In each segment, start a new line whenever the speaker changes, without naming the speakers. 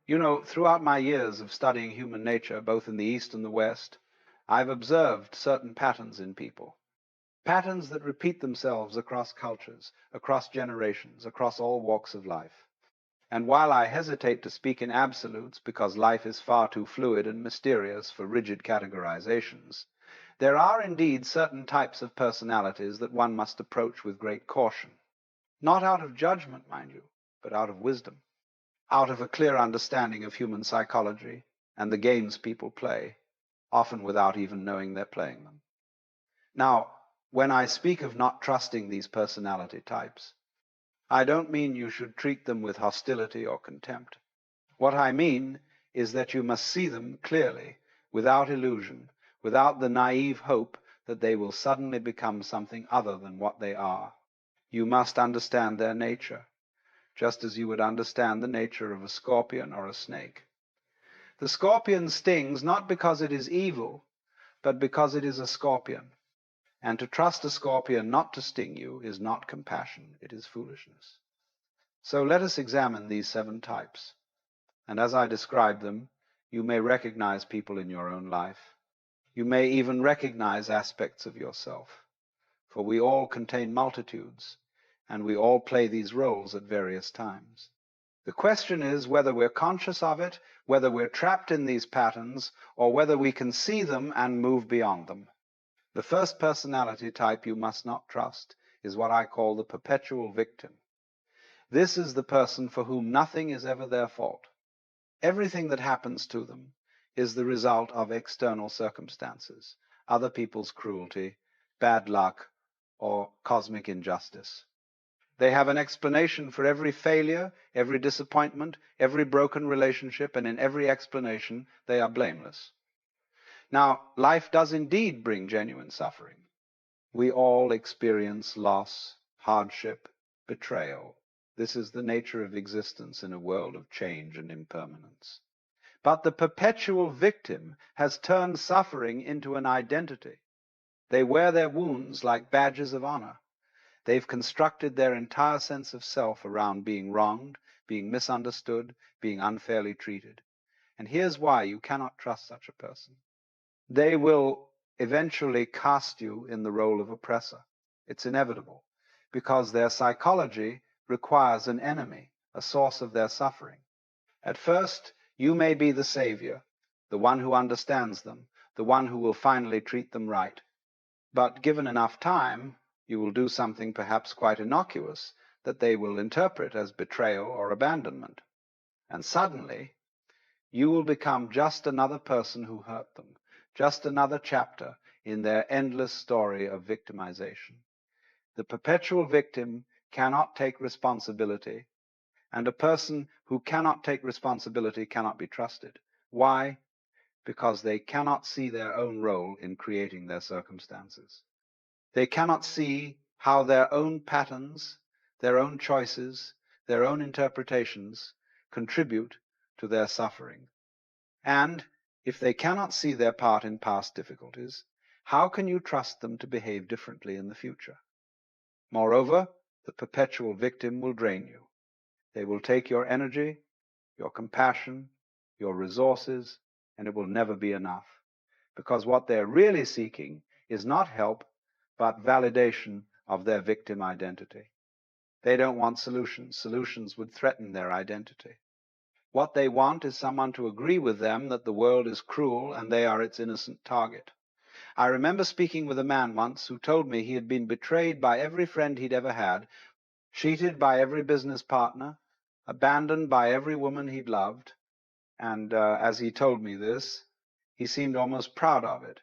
You know, throughout my years of studying human nature, both in the East and the West, I've observed certain patterns in people. Patterns that repeat themselves across cultures, across generations, across all walks of life. And while I hesitate to speak in absolutes because life is far too fluid and mysterious for rigid categorizations, there are indeed certain types of personalities that one must approach with great caution. Not out of judgment, mind you, but out of wisdom, out of a clear understanding of human psychology and the games people play, often without even knowing they're playing them. Now, when I speak of not trusting these personality types, I don't mean you should treat them with hostility or contempt. What I mean is that you must see them clearly, without illusion, without the naive hope that they will suddenly become something other than what they are. You must understand their nature, just as you would understand the nature of a scorpion or a snake. The scorpion stings not because it is evil, but because it is a scorpion. And to trust a scorpion not to sting you is not compassion, it is foolishness. So let us examine these 7 types. And as I describe them, you may recognize people in your own life. You may even recognize aspects of yourself. For we all contain multitudes, and we all play these roles at various times. The question is whether we're conscious of it, whether we're trapped in these patterns, or whether we can see them and move beyond them. The first personality type you must not trust is what I call the perpetual victim. This is the person for whom nothing is ever their fault. Everything that happens to them is the result of external circumstances, other people's cruelty, bad luck, or cosmic injustice. They have an explanation for every failure, every disappointment, every broken relationship, and in every explanation they are blameless. Now, life does indeed bring genuine suffering. We all experience loss, hardship, betrayal. This is the nature of existence in a world of change and impermanence. But the perpetual victim has turned suffering into an identity. They wear their wounds like badges of honor. They've constructed their entire sense of self around being wronged, being misunderstood, being unfairly treated. And here's why you cannot trust such a person. They will eventually cast you in the role of oppressor. It's inevitable, because their psychology requires an enemy, a source of their suffering. At first, you may be the savior, the one who understands them, the one who will finally treat them right. But given enough time, you will do something perhaps quite innocuous that they will interpret as betrayal or abandonment. And suddenly, you will become just another person who hurt them, just another chapter in their endless story of victimization. The perpetual victim cannot take responsibility, and a person who cannot take responsibility cannot be trusted. Why? Because they cannot see their own role in creating their circumstances. They cannot see how their own patterns, their own choices, their own interpretations contribute to their suffering. And if they cannot see their part in past difficulties, how can you trust them to behave differently in the future? Moreover, the perpetual victim will drain you. They will take your energy, your compassion, your resources, and it will never be enough. Because what they're really seeking is not help, but validation of their victim identity. They don't want solutions. Solutions would threaten their identity. What they want is someone to agree with them that the world is cruel and they are its innocent target. I remember speaking with a man once who told me he had been betrayed by every friend he'd ever had, cheated by every business partner, abandoned by every woman he'd loved, and as he told me this, he seemed almost proud of it,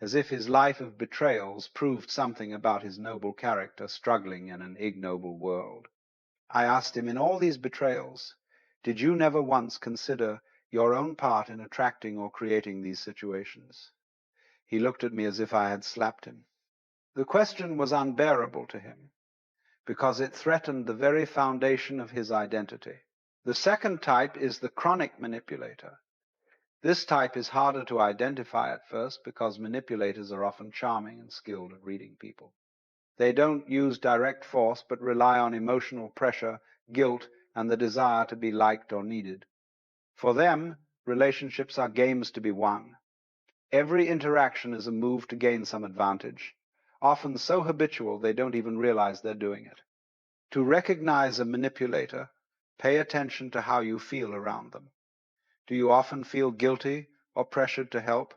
as if his life of betrayals proved something about his noble character struggling in an ignoble world. I asked him, in all these betrayals, did you never once consider your own part in attracting or creating these situations? He looked at me as if I had slapped him. The question was unbearable to him, because it threatened the very foundation of his identity. The second type is the chronic manipulator. This type is harder to identify at first because manipulators are often charming and skilled at reading people. They don't use direct force but rely on emotional pressure, guilt, and the desire to be liked or needed. For them, relationships are games to be won. Every interaction is a move to gain some advantage, often so habitual they don't even realize they're doing it. To recognize a manipulator, pay attention to how you feel around them. Do you often feel guilty or pressured to help?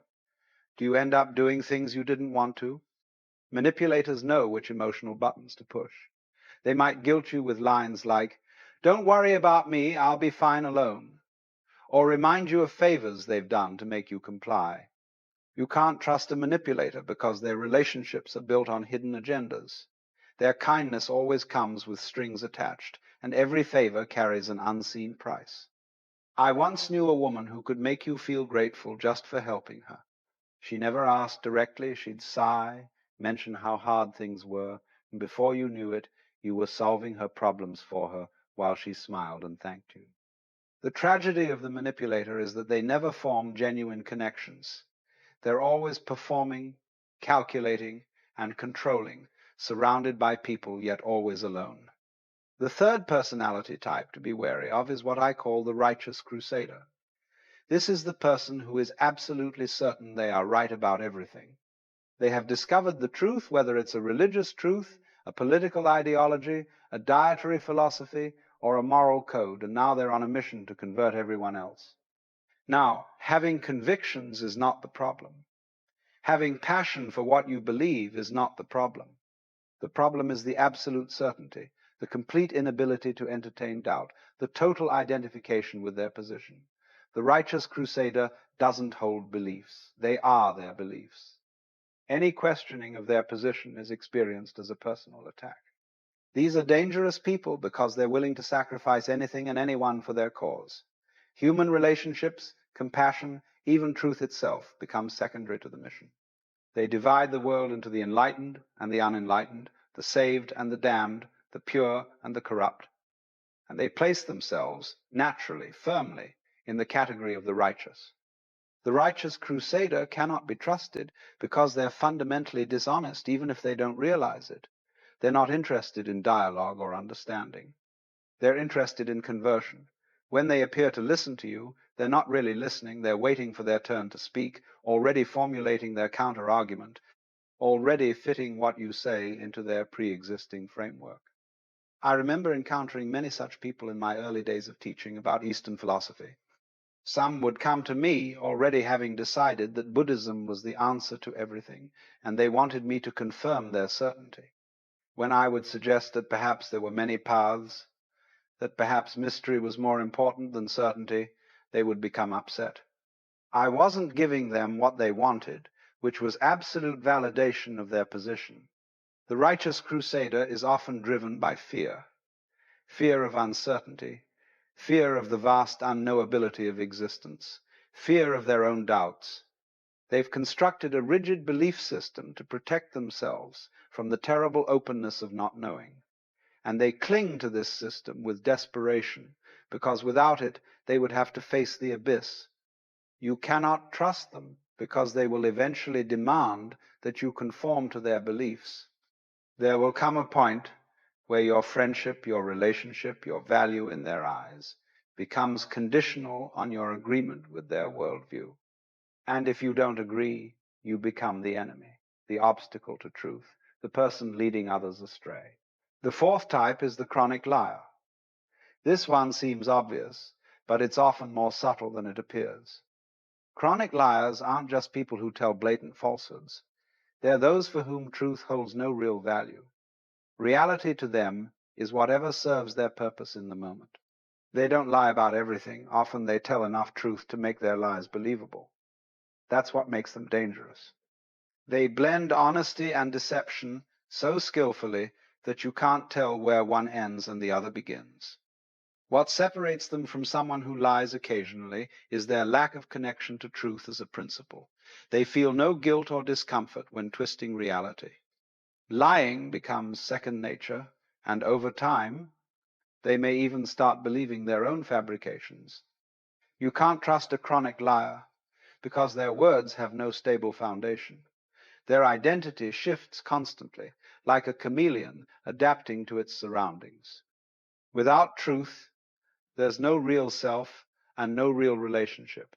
Do you end up doing things you didn't want to? Manipulators know which emotional buttons to push. They might guilt you with lines like, "Don't worry about me, I'll be fine alone," or remind you of favors they've done to make you comply. You can't trust a manipulator because their relationships are built on hidden agendas. Their kindness always comes with strings attached, and every favor carries an unseen price. I once knew a woman who could make you feel grateful just for helping her. She never asked directly, she'd sigh, mention how hard things were, and before you knew it, you were solving her problems for her while she smiled and thanked you. The tragedy of the manipulator is that they never form genuine connections. They're always performing, calculating, and controlling, surrounded by people, yet always alone. The third personality type to be wary of is what I call the righteous crusader. This is the person who is absolutely certain they are right about everything. They have discovered the truth, whether it's a religious truth, a political ideology, a dietary philosophy, or a moral code, and now they're on a mission to convert everyone else. Now, having convictions is not the problem. Having passion for what you believe is not the problem. The problem is the absolute certainty, the complete inability to entertain doubt, the total identification with their position. The righteous crusader doesn't hold beliefs. They are their beliefs. Any questioning of their position is experienced as a personal attack. These are dangerous people because they're willing to sacrifice anything and anyone for their cause. Human relationships, compassion, even truth itself become secondary to the mission. They divide the world into the enlightened and the unenlightened, the saved and the damned, the pure and the corrupt. And they place themselves naturally, firmly, in the category of the righteous. The righteous crusader cannot be trusted because they're fundamentally dishonest, even if they don't realize it. They're not interested in dialogue or understanding. They're interested in conversion. When they appear to listen to you, they're not really listening. They're waiting for their turn to speak, already formulating their counter-argument, already fitting what you say into their pre-existing framework. I remember encountering many such people in my early days of teaching about Eastern philosophy. Some would come to me already having decided that Buddhism was the answer to everything, and they wanted me to confirm their certainty. When I would suggest that perhaps there were many paths, that perhaps mystery was more important than certainty, they would become upset. I wasn't giving them what they wanted, which was absolute validation of their position. The righteous crusader is often driven by fear, fear of uncertainty, fear of the vast unknowability of existence, fear of their own doubts. They've constructed a rigid belief system to protect themselves from the terrible openness of not knowing. And they cling to this system with desperation, because without it, they would have to face the abyss. You cannot trust them, because they will eventually demand that you conform to their beliefs. There will come a point where your friendship, your relationship, your value in their eyes becomes conditional on your agreement with their worldview. And if you don't agree, you become the enemy, the obstacle to truth, the person leading others astray. The fourth type is the chronic liar. This one seems obvious, but it's often more subtle than it appears. Chronic liars aren't just people who tell blatant falsehoods. They're those for whom truth holds no real value. Reality to them is whatever serves their purpose in the moment. They don't lie about everything. Often they tell enough truth to make their lies believable. That's what makes them dangerous. They blend honesty and deception so skillfully that you can't tell where one ends and the other begins. What separates them from someone who lies occasionally is their lack of connection to truth as a principle. They feel no guilt or discomfort when twisting reality. Lying becomes second nature, and over time, they may even start believing their own fabrications. You can't trust a chronic liar because their words have no stable foundation. Their identity shifts constantly, like a chameleon adapting to its surroundings. Without truth, there's no real self, and no real relationship.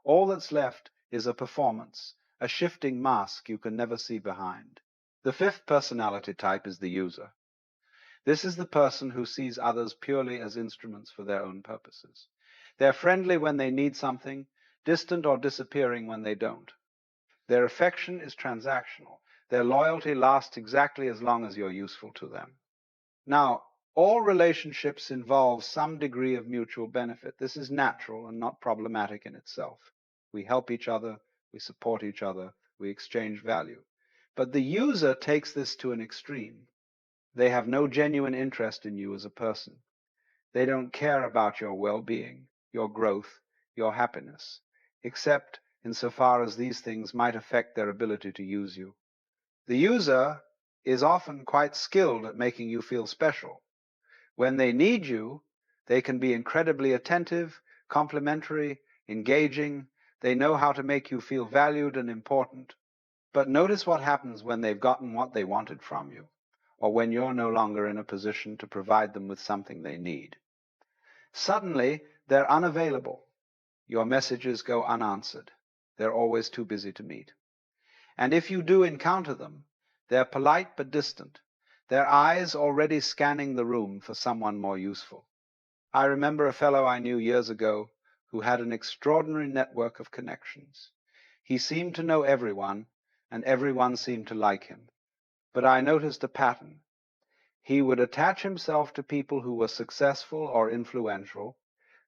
All that's left is a performance, a shifting mask you can never see behind. The fifth personality type is the user. This is the person who sees others purely as instruments for their own purposes. They're friendly when they need something, distant or disappearing when they don't. Their affection is transactional. Their loyalty lasts exactly as long as you're useful to them. Now, all relationships involve some degree of mutual benefit. This is natural and not problematic in itself. We help each other, we support each other, we exchange value. But the user takes this to an extreme. They have no genuine interest in you as a person. They don't care about your well-being, your growth, your happiness, except insofar as these things might affect their ability to use you. The user is often quite skilled at making you feel special. When they need you, they can be incredibly attentive, complimentary, engaging. They know how to make you feel valued and important. But notice what happens when they've gotten what they wanted from you, or when you're no longer in a position to provide them with something they need. Suddenly, they're unavailable. Your messages go unanswered. They're always too busy to meet. And if you do encounter them, they're polite but distant, their eyes already scanning the room for someone more useful. I remember a fellow I knew years ago who had an extraordinary network of connections. He seemed to know everyone, and everyone seemed to like him. But I noticed a pattern. He would attach himself to people who were successful or influential,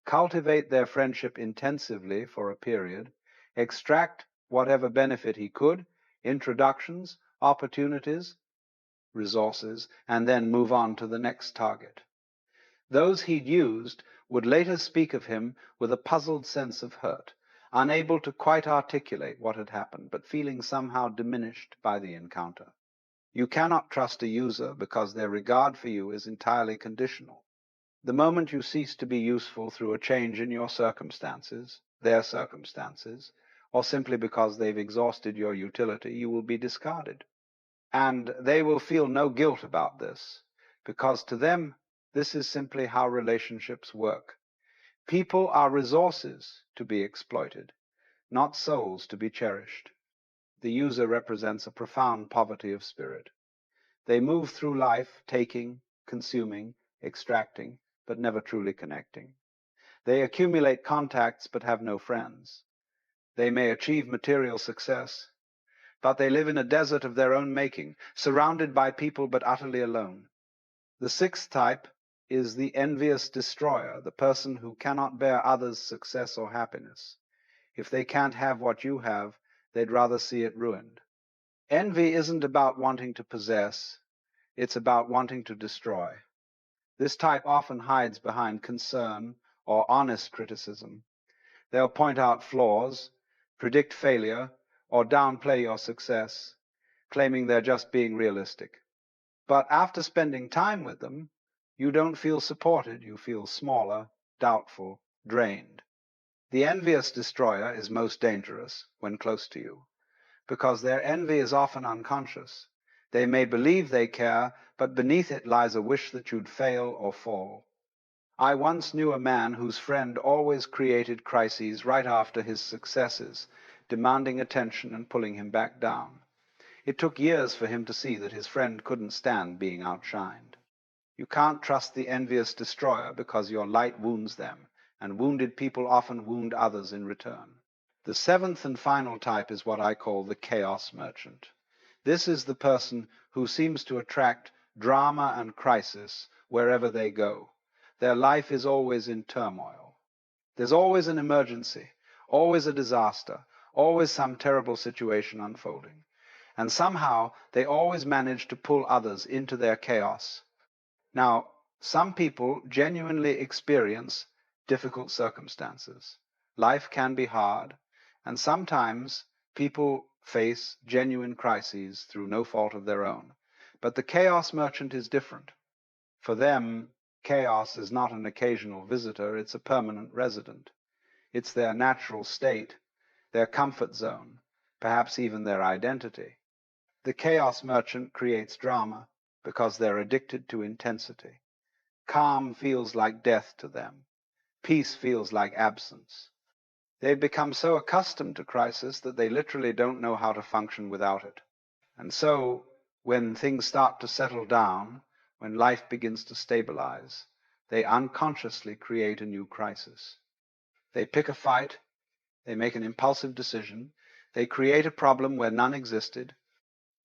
cultivate their friendship intensively for a period, extract whatever benefit he could, introductions, opportunities, resources, and then move on to the next target. Those he'd used would later speak of him with a puzzled sense of hurt, unable to quite articulate what had happened, but feeling somehow diminished by the encounter. You cannot trust a user because their regard for you is entirely conditional. The moment you cease to be useful through a change in your circumstances, their circumstances, or simply because they've exhausted your utility, you will be discarded. And they will feel no guilt about this, because to them, this is simply how relationships work. People are resources to be exploited, not souls to be cherished. The user represents a profound poverty of spirit. They move through life taking, consuming, extracting, but never truly connecting. They accumulate contacts but have no friends. They may achieve material success, but they live in a desert of their own making, surrounded by people but utterly alone. The sixth type is the envious destroyer, the person who cannot bear others' success or happiness. If they can't have what you have, they'd rather see it ruined. Envy isn't about wanting to possess, it's about wanting to destroy. This type often hides behind concern or honest criticism. They'll point out flaws, predict failure, or downplay your success, claiming they're just being realistic. But after spending time with them, you don't feel supported. You feel smaller, doubtful, drained. The envious destroyer is most dangerous when close to you, because their envy is often unconscious. They may believe they care, but beneath it lies a wish that you'd fail or fall. I once knew a man whose friend always created crises right after his successes, demanding attention and pulling him back down. It took years for him to see that his friend couldn't stand being outshined. You can't trust the envious destroyer because your light wounds them, and wounded people often wound others in return. The seventh and final type is what I call the chaos merchant. This is the person who seems to attract drama and crisis wherever they go. Their life is always in turmoil. There's always an emergency, always a disaster, always some terrible situation unfolding. And somehow they always manage to pull others into their chaos. Now, some people genuinely experience difficult circumstances. Life can be hard, and sometimes people face genuine crises through no fault of their own. But the chaos merchant is different. For them, chaos is not an occasional visitor, it's a permanent resident. It's their natural state, their comfort zone, perhaps even their identity. The chaos merchant creates drama because they're addicted to intensity. Calm feels like death to them. Peace feels like absence. They've become so accustomed to crisis that they literally don't know how to function without it. And so, when things start to settle down, when life begins to stabilize, they unconsciously create a new crisis. They pick a fight, they make an impulsive decision, they create a problem where none existed.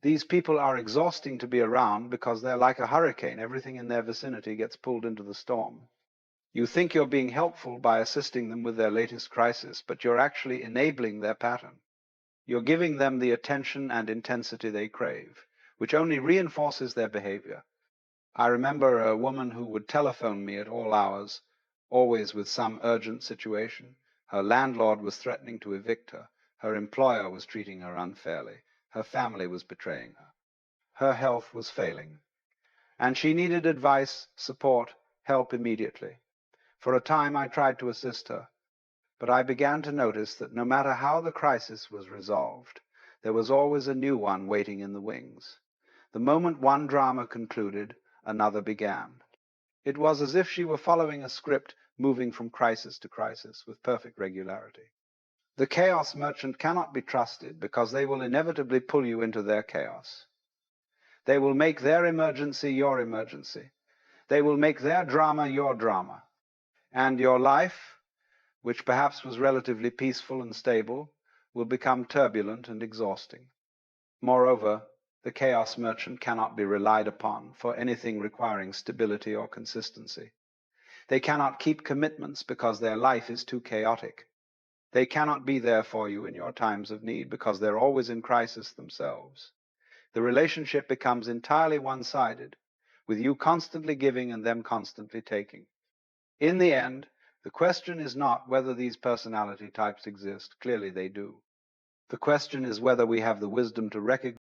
These people are exhausting to be around because they're like a hurricane. Everything in their vicinity gets pulled into the storm. You think you're being helpful by assisting them with their latest crisis, but you're actually enabling their pattern. You're giving them the attention and intensity they crave, which only reinforces their behavior. I remember a woman who would telephone me at all hours, always with some urgent situation. Her landlord was threatening to evict her. Her employer was treating her unfairly. Her family was betraying her. Her health was failing. And she needed advice, support, help immediately. For a time I tried to assist her, but I began to notice that no matter how the crisis was resolved, there was always a new one waiting in the wings. The moment one drama concluded, another began. It was as if she were following a script, moving from crisis to crisis with perfect regularity. The chaos merchant cannot be trusted because they will inevitably pull you into their chaos. They will make their emergency your emergency. They will make their drama your drama. And your life, which perhaps was relatively peaceful and stable, will become turbulent and exhausting. Moreover, the chaos merchant cannot be relied upon for anything requiring stability or consistency. They cannot keep commitments because their life is too chaotic. They cannot be there for you in your times of need because they're always in crisis themselves. The relationship becomes entirely one-sided, with you constantly giving and them constantly taking. In the end, the question is not whether these personality types exist. Clearly they do. The question is whether we have the wisdom to recognize